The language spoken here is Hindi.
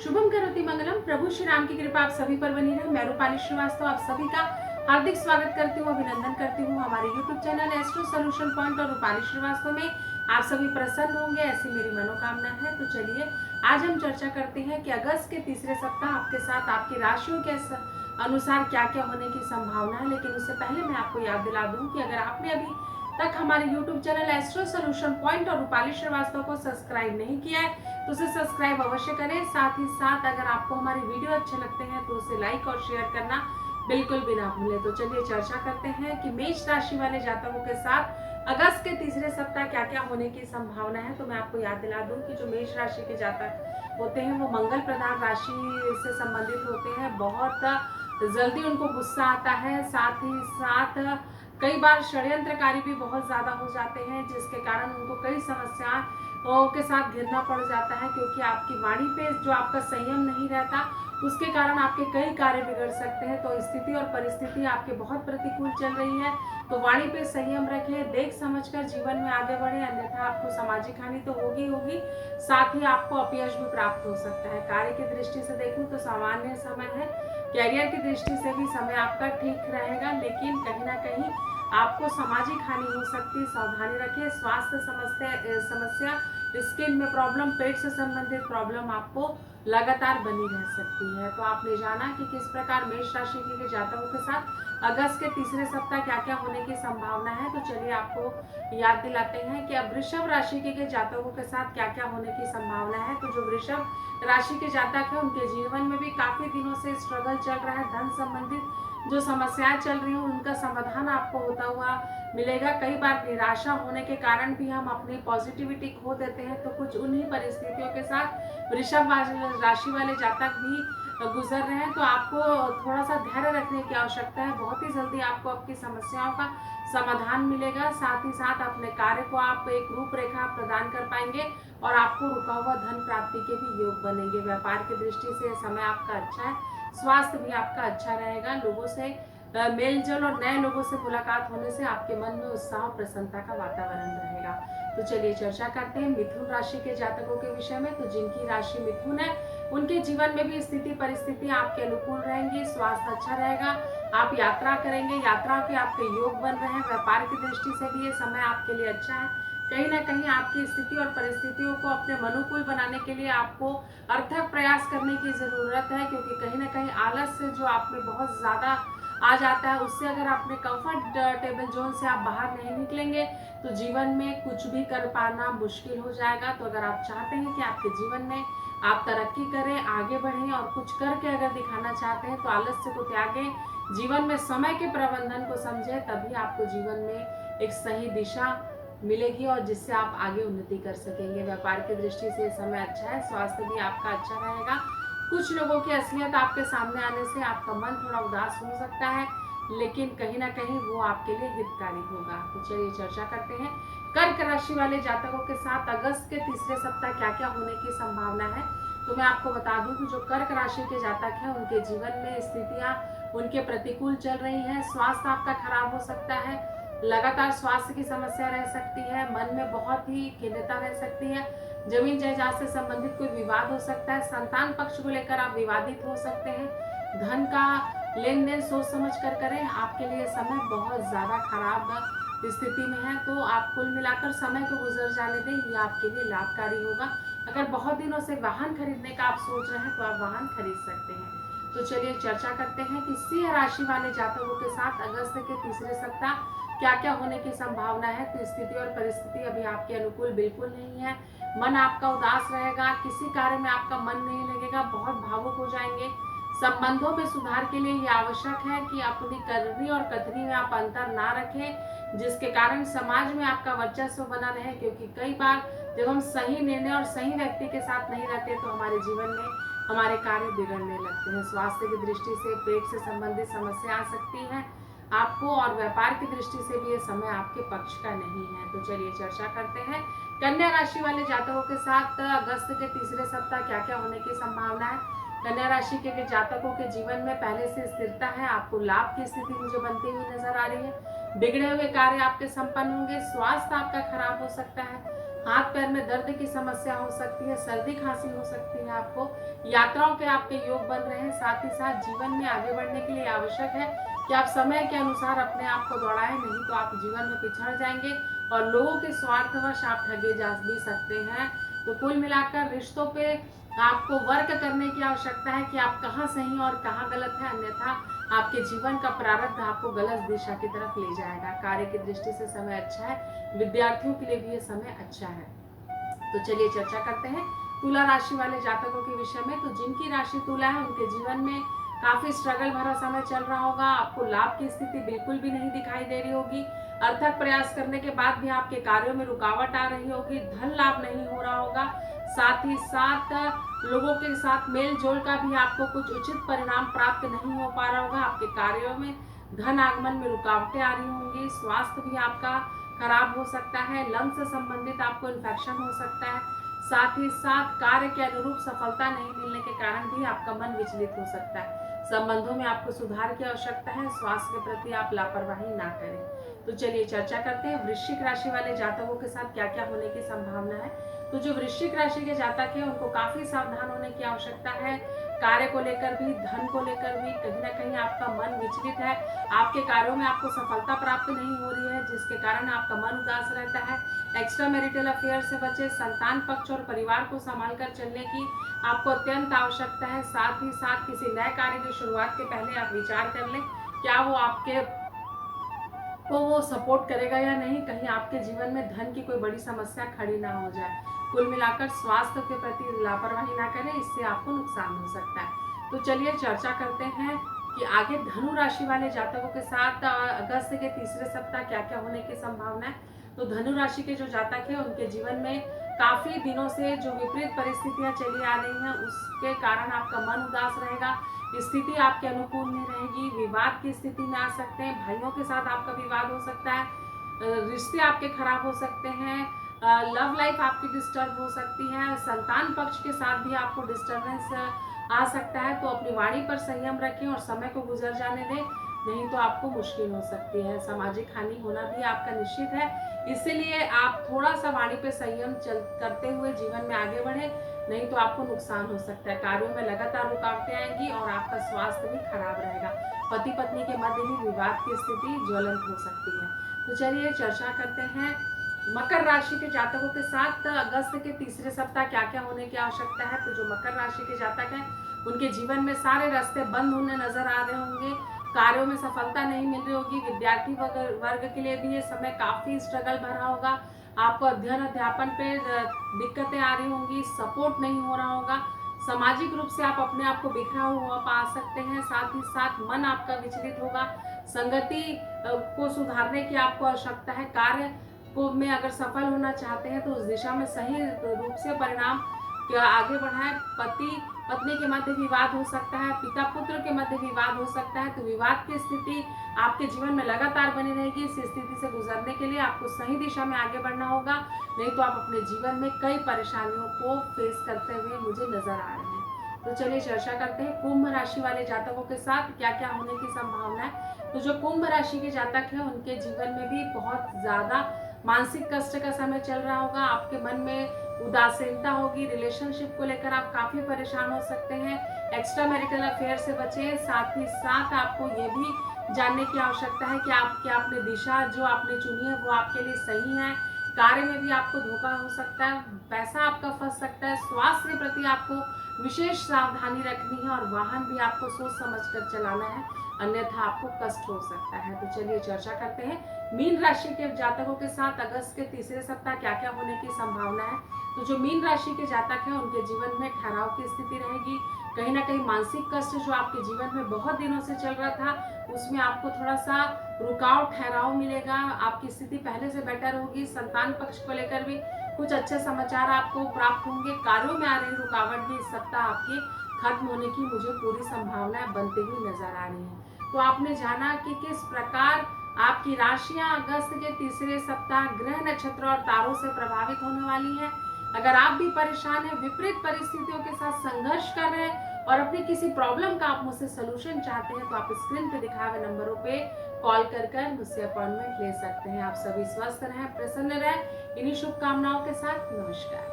शुभम करोति मंगलम। प्रभु श्री राम की कृपा आप सभी पर बनी रहे। मैं रूपाली श्रीवास्तव आप सभी का हार्दिक स्वागत करती हूँ, अभिनंदन करती हूँ हमारे YouTube channel astro solution point और रूपाली श्रीवास्तव में आप सभी प्रसन्न होंगे, ऐसी मेरी मनोकामना है। तो चलिए आज हम चर्चा करते हैं कि अगस्त के तीसरे सप्ताह आपके साथ आपकी राशियों के अनुसार क्या क्या होने की संभावना है। लेकिन उससे पहले मैं आपको याद दिला दूं कि अगर आपने अभी तक हमारे YouTube channel astro solution point और रूपाली श्रीवास्तव को सब्सक्राइब नहीं किया है तो उसे सब्सक्राइब अवश्य करें। साथ ही साथ अगर आपको हमारी वीडियो अच्छे लगते हैं तो उसे लाइक और शेयर करना बिल्कुल भी ना भूलें। तो चलिए चर्चा करते हैं कि मेष राशि वाले जातकों के साथ अगस्त के तीसरे सप्ताह क्या क्या होने की संभावना है। तो मैं आपको याद दिला दूं कि जो मेष राशि के जातक होते हैं वो मंगल प्रधान राशि से संबंधित होते हैं। बहुत जल्दी उनको गुस्सा आता है, साथ ही साथ कई बार षड्यंत्रकारी भी बहुत ज्यादा हो जाते हैं, जिसके कारण उनको कई समस्याओं के साथ घिरना पड़ जाता है, क्योंकि आपकी वाणी पे जो आपका संयम नहीं रहता उसके कारण आपके कई कार्य बिगड़ सकते हैं। तो स्थिति और परिस्थिति आपके बहुत प्रतिकूल चल रही है, तो वाणी पे संयम रखें, देख समझकर जीवन में आगे बढ़े, अन्यथा आपको सामाजिक हानि तो होगी होगी, साथ ही आपको अपयश भी प्राप्त हो सकता है। कार्य की दृष्टि से देखूं तो सामान्य समय है, कैरियर की दृष्टि से भी समय आपका ठीक रहेगा, लेकिन कहीं ना कहीं आपको सामाजिक हानि हो सकती है, सावधानी रखें। स्वास्थ्य समस्या, स्किन में प्रॉब्लम, पेट से संबंधित प्रॉब्लम आपको लगातार बनी रह सकती है। तो आपने जाना कि किस प्रकार मेष राशि के जातकों के साथ अगस्त के तीसरे सप्ताह क्या क्या होने की संभावना है। तो चलिए आपको याद दिलाते हैं कि अब वृषभ राशि के जातकों के साथ क्या क्या होने की संभावना है। तो जो वृषभ राशि के जातक है उनके जीवन में भी काफी दिनों से स्ट्रगल चल रहा है, धन संबंधित जो समस्याएं चल रही हैं उनका समाधान आपको होता हुआ मिलेगा। कई बार निराशा होने के कारण भी हम अपनी पॉजिटिविटी खो देते हैं, तो कुछ उन्हीं परिस्थितियों के साथ वृषभ राशि वाले जातक भी गुजर रहे हैं। तो आपको थोड़ा सा धैर्य रखने की आवश्यकता है, बहुत ही जल्दी आपको आपकी समस्याओं का समाधान मिलेगा। साथ ही साथ अपने कार्य को आप एक रूपरेखा प्रदान कर पाएंगे और आपको रुका हुआ धन प्राप्ति के भी योग बनेंगे। व्यापार की दृष्टि से समय आपका अच्छा है, स्वास्थ्य भी आपका अच्छा रहेगा, लोगों से मेलजोल और नए लोगों से मुलाकात होने से आपके मन में उत्साह और प्रसन्नता का वातावरण रहेगा। तो चलिए चर्चा करते हैं मिथुन राशि के जातकों के विषय में। तो जिनकी राशि मिथुन है उनके जीवन में भी स्थिति परिस्थिति आपके अनुकूल रहेंगी, स्वास्थ्य अच्छा रहेगा, आप यात्रा करेंगे, यात्रा के आपके योग बन रहे हैं। व्यापार की दृष्टि से भी ये समय आपके लिए अच्छा है। कहीं ना कहीं आपकी स्थिति और परिस्थितियों को अपने अनुकूल बनाने के लिए आपको अर्थक प्रयास करने की जरूरत है, क्योंकि कहीं ना कहीं आलस से जो आप में बहुत ज्यादा आ जाता है उससे अगर अपने कंफर्टेबल जोन से आप बाहर नहीं निकलेंगे तो जीवन में कुछ भी कर पाना मुश्किल हो जाएगा। तो अगर आप चाहते हैं कि आपके जीवन में आप तरक्की करें, आगे बढ़ें और कुछ करके अगर दिखाना चाहते हैं तो आलस्य को त्यागें, जीवन में समय के प्रबंधन को समझें, तभी आपको जीवन में एक सही दिशा मिलेगी और जिससे आप आगे उन्नति कर सकेंगे। व्यापार की दृष्टि से समय अच्छा है, स्वास्थ्य भी आपका अच्छा रहेगा। कुछ लोगों की असलियत आपके सामने आने से आपका मन थोड़ा उदास हो सकता है, लेकिन कहीं ना कहीं वो आपके लिए हितकारी होगा। तो चलिए चर्चा करते हैं कर्क राशि वाले जातकों के साथ अगस्त के तीसरे सप्ताह क्या क्या होने की संभावना है। तो मैं आपको बता दूं कि जो कर्क राशि के जातक हैं उनके जीवन में स्थितियां उनके प्रतिकूल चल रही हैं। स्वास्थ्य आपका खराब हो सकता है, लगातार स्वास्थ्य की समस्या रह सकती है, मन में बहुत ही खिन्नता रह सकती है, जमीन जायदाद से संबंधित कोई विवाद हो सकता है, संतान पक्ष को लेकर आप विवादित हो सकते हैं, धन का लेन देन सोच समझ कर करें। आपके लिए समय बहुत ज्यादा खराब स्थिति में है, तो आप कुल मिलाकर समय को गुजर जाने दें, ये आपके लिए लाभकारी होगा। अगर बहुत दिनों से वाहन खरीदने का आप सोच रहे हैं तो आप वाहन खरीद सकते हैं। तो चलिए चर्चा करते हैं कि सिंह राशि वाले जातकों के साथ अगस्त के तीसरे सप्ताह क्या क्या होने की संभावना है। तो स्थिति और परिस्थिति अभी आपके अनुकूल बिल्कुल नहीं है, मन आपका उदास रहेगा, किसी कार्य में आपका मन नहीं लगेगा, बहुत भावुक हो जाएंगे। संबंधों में सुधार के लिए यह आवश्यक है कि अपनी करनी और कथनी में आप अंतर ना रखें, जिसके कारण समाज में आपका वर्चस्व बना रहे, क्योंकि कई बार जब हम सही निर्णय और सही व्यक्ति के साथ नहीं रहते तो हमारे जीवन में हमारे कार्य बिगड़ने लगते हैं। स्वास्थ्य की दृष्टि से पेट से संबंधित समस्या आ सकती है आपको, और व्यापार की दृष्टि से भी ये समय आपके पक्ष का नहीं है। तो चलिए चर्चा करते हैं कन्या राशि वाले जातकों के साथ अगस्त के तीसरे सप्ताह क्या क्या होने की संभावना है। कन्या राशि के जातकों के जीवन में पहले से स्थिरता है, आपको लाभ की स्थिति मुझे बनती हुई नजर आ रही है, बिगड़े हुए कार्य आपके संपन्न होंगे, स्वास्थ्य आपका खराब हो सकता है, हाथ पैर में दर्द की समस्या हो सकती है, सर्दी खांसी हो सकती है। आपको यात्राओं के आपके योग बन रहे हैं। साथ ही साथ जीवन में आगे बढ़ने के लिए आवश्यक है कि आप समय के अनुसार अपने आप को दौड़ाएं, नहीं तो आप जीवन में पिछड़ जाएंगे और लोगों के स्वार्थवश आप ठगे जा भी सकते हैं। तो कुल मिलाकर रिश्तों पे आपको वर्क करने की आवश्यकता है कि आप कहाँ सही और कहाँ गलत है, अन्यथा आपके जीवन का प्रारब्ध आपको गलत दिशा की तरफ ले जाएगा। कार्य की दृष्टि से समय अच्छा है, विद्यार्थियों के लिए भी ये समय अच्छा है। तो चलिए चर्चा करते हैं तुला राशि वाले जातकों के विषय में। तो जिनकी राशि तुला है उनके जीवन में काफी स्ट्रगल भरा समय चल रहा होगा। आपको लाभ की स्थिति बिल्कुल भी नहीं दिखाई दे रही होगी। अर्थक प्रयास करने के बाद भी आपके कार्यों में रुकावट आ रही होगी। धन लाभ नहीं हो रहा होगा। साथ ही साथ लोगों के साथ मेल जोल का भी आपको कुछ उचित परिणाम प्राप्त नहीं हो पा रहा होगा। आपके कार्यों में धन आगमन में रुकावटें आ रही होंगी। स्वास्थ्य भी आपका खराब हो सकता है। लंग्स से संबंधित आपको इन्फेक्शन हो सकता है। साथ ही साथ कार्य के अनुरूप सफलता नहीं मिलने के कारण भी आपका मन विचलित हो सकता है। संबंधों में आपको सुधार की आवश्यकता है। स्वास्थ्य के प्रति आप लापरवाही ना करें। तो चलिए चर्चा करते हैं वृश्चिक राशि वाले जातकों के साथ क्या क्या होने की संभावना है। तो जो वृश्चिक राशि के जातक है उनको काफी सावधान होने की आवश्यकता है। कार्य को लेकर भी, धन को लेकर भी कहीं ना कहीं आपका मन विचलित है। आपके कार्यों में आपको सफलता प्राप्त नहीं हो रही है, जिसके कारण आपका मन उदास रहता है। एक्स्ट्रा मैरिटल अफेयर से बचे। संतान पक्ष और परिवार को संभाल कर चलने की आपको अत्यंत आवश्यकता है। साथ ही साथ किसी नए कार्य की शुरुआत के पहले आप विचार कर लें क्या वो आपके को वो सपोर्ट करेगा या नहीं, कहीं आपके जीवन में धन की कोई बड़ी समस्या खड़ी ना हो जाए। कुल मिलाकर स्वास्थ्य के प्रति लापरवाही ना करें, इससे आपको नुकसान हो सकता है। तो चलिए चर्चा करते हैं कि आगे धनु राशि वाले जातकों के साथ अगस्त के तीसरे सप्ताह क्या क्या होने की संभावना है। तो धनु राशि के जो जातक है उनके जीवन में काफी दिनों से जो विपरीत परिस्थितियां चली आ रही हैं उसके कारण आपका मन उदास रहेगा। स्थिति आपके अनुकूल नहीं रहेगी। विवाद की स्थिति में आ सकते हैं। भाइयों के साथ आपका विवाद हो सकता है। रिश्ते आपके खराब हो सकते हैं। लव लाइफ आपकी डिस्टर्ब हो सकती है। संतान पक्ष के साथ भी आपको डिस्टर्बेंस आ सकता है। तो अपनी वाणी पर संयम रखें और समय को गुजर जाने दें, नहीं तो आपको मुश्किल हो सकती है। सामाजिक हानि होना भी आपका निश्चित है, इसीलिए आप थोड़ा सा वाणी पे संयम करते हुए जीवन में आगे बढ़े, नहीं तो आपको नुकसान हो सकता है। कार्यों में लगातार रुकावटें आएंगी और आपका स्वास्थ्य भी खराब रहेगा। पति पत्नी के मध्य भी विवाद की स्थिति ज्वलंत हो सकती है। तो चलिए चर्चा करते हैं मकर राशि के जातकों के साथ अगस्त के तीसरे सप्ताह क्या क्या होने की आवश्यकता है। तो जो मकर राशि के जातक हैं उनके जीवन में सारे रास्ते बंद होने नजर आ रहे होंगे। कार्यों में सफलता नहीं मिल रही होगी। विद्यार्थी वर्ग के लिए भी ये समय काफी स्ट्रगल भरा होगा। आपको अध्ययन अध्यापन पे दिक्कतें आ रही होंगी। सपोर्ट नहीं हो रहा होगा। सामाजिक रूप से आप अपने आप को बिखरा हुआ पा सकते हैं। साथ ही साथ मन आपका विचलित होगा। संगति को सुधारने की आपको आवश्यकता है। कार्य को में अगर सफल होना चाहते हैं तो उस दिशा में सही रूप से परिणाम आगे बढ़ाएं। पति पत्नी के मध्य विवाद हो सकता है। पिता पुत्र के मध्य विवाद हो सकता है। तो विवाद की स्थिति आपके जीवन में लगातार बनी रहेगी। इस स्थिति से गुजरने के लिए आपको सही दिशा में आगे बढ़ना होगा, नहीं तो आप अपने जीवन में कई परेशानियों को फेस करते हुए मुझे नजर आ रहे हैं। तो चलिए चर्चा करते हैं कुंभ राशि वाले जातकों के साथ क्या क्या होने की संभावना है। तो जो कुंभ राशि के जातक हैं उनके जीवन में भी बहुत ज्यादा मानसिक कष्ट का समय चल रहा होगा। आपके मन में उदासीनता होगी। रिलेशनशिप को लेकर आप काफी परेशान हो सकते हैं। एक्स्ट्रा मैरिटल अफेयर से बचें। साथ ही साथ आपको ये भी जानने की आवश्यकता है कि आपने दिशा जो आपने चुनी है वो आपके लिए सही है। कार्य में भी आपको धोखा हो सकता है। पैसा आपका फंस सकता है। स्वास्थ्य के प्रति आपको विशेष सावधानी रखनी है और वाहन भी आपको सोच समझ कर चलाना है, अन्यथा आपको कष्ट हो सकता है। तो चलिए चर्चा करते हैं मीन राशि के जातकों के साथ अगस्त के तीसरे सप्ताह क्या क्या होने की संभावना है। तो जो मीन राशि के जातक हैं उनके जीवन में ठहराव की स्थिति रहेगी। कहीं ना कहीं मानसिक कष्ट जो आपके जीवन में बहुत दिनों से चल रहा था उसमें आपको थोड़ा सा रुकाव ठहराव मिलेगा। आपकी स्थिति पहले से बेटर होगी। संतान पक्ष को लेकर भी कुछ अच्छे समाचार आपको प्राप्त होंगे। कार्यों में आ रही रुकावट भी इस सप्ताह आपकी खत्म होने की मुझे पूरी संभावनाएं बनती हुई नजर आ रही है। तो आपने जाना कि किस प्रकार आपकी राशियां अगस्त के तीसरे सप्ताह ग्रह नक्षत्र और तारों से प्रभावित होने वाली हैं। अगर आप भी परेशान हैं, विपरीत परिस्थितियों के साथ संघर्ष कर रहे हैं और अपनी किसी प्रॉब्लम का आप मुझसे सोल्यूशन चाहते हैं तो आप स्क्रीन पे दिखाए हुए नंबरों पे कॉल कर मुझसे अपॉइंटमेंट ले सकते हैं। आप सभी स्वस्थ रहें, प्रसन्न रहें, इन्हीं शुभकामनाओं के साथ नमस्कार।